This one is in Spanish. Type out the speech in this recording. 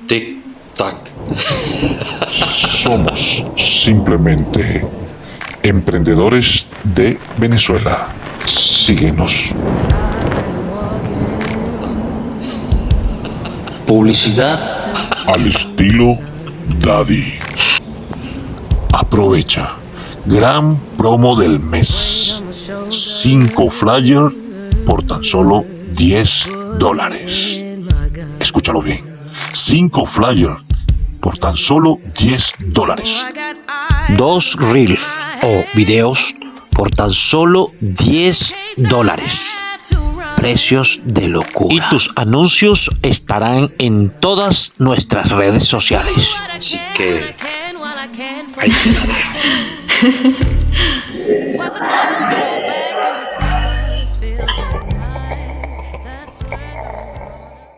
Tic-tac. Somos simplemente emprendedores de Venezuela. Síguenos. Publicidad Al estilo Daddy. Aprovecha. Gran promo del mes. 5 flyers por tan solo $10. Escúchalo bien. 5 flyers por tan solo $10. 2 reels o videos por tan solo $10. Precios de locura. Y tus anuncios estarán en todas nuestras redes sociales. Así que ahí te la dejo.